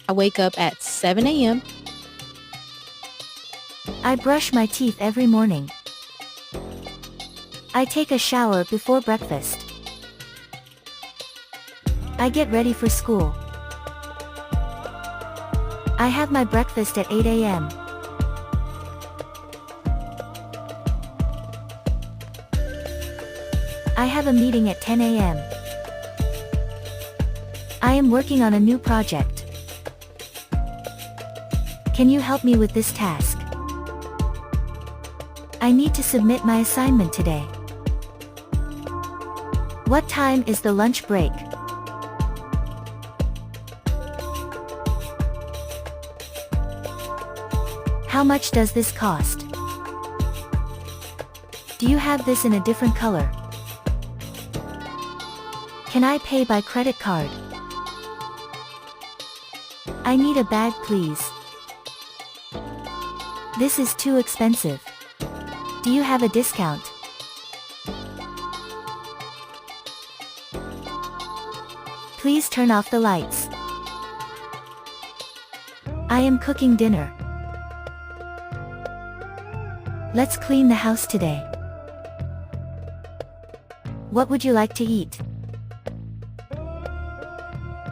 I wake up at 7 a.m. I brush my teeth every morning. I take a shower before breakfast. I get ready for school. I have my breakfast at 8 a.m. I have a meeting at 10 a.m. I am working on a new project. Can you help me with this task? I need to submit my assignment today. What time is the lunch break? How much does this cost? Do you have this in a different color? Can I pay by credit card? I need a bag, please. This is too expensive. Do you have a discount? Please turn off the lights. I am cooking dinner. Let's clean the house today. What would you like to eat?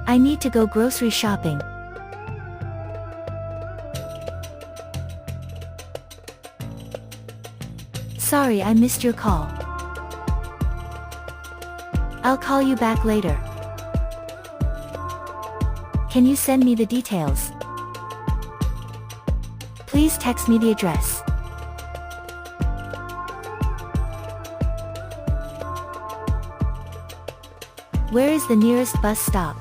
I need to go grocery shopping. Sorry, I missed your call. I'll call you back later. Can you send me the details? Please text me the address. Where is the nearest bus stop?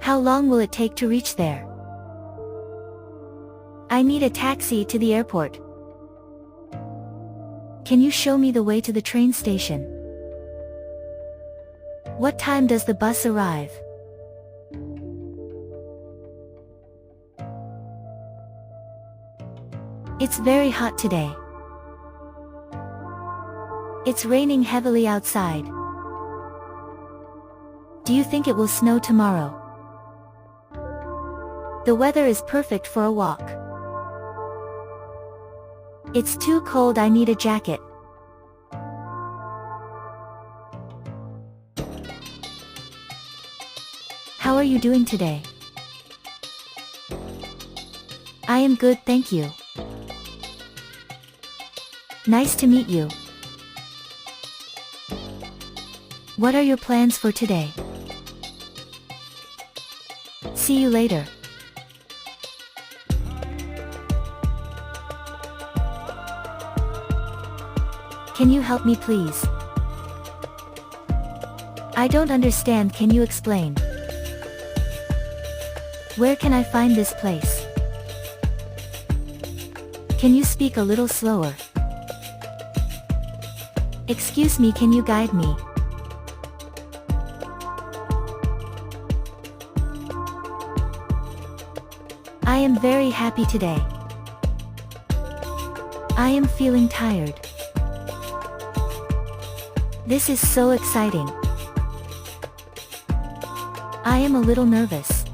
How long will it take to reach there? I need a taxi to the airport. Can you show me the way to the train station? What time does the bus arrive? It's very hot today. It's raining heavily outside. Do you think it will snow tomorrow? The weather is perfect for a walk. It's too cold, I need a jacket. How are you doing today? I am good, thank you. Nice to meet you. What are your plans for today? See you later. Can you help me, please? I don't understand, can you explain? Where can I find this place? Can you speak a little slower? Excuse me, can you guide me? I am very happy today. I am feeling tired. This is so exciting. I am a little nervous.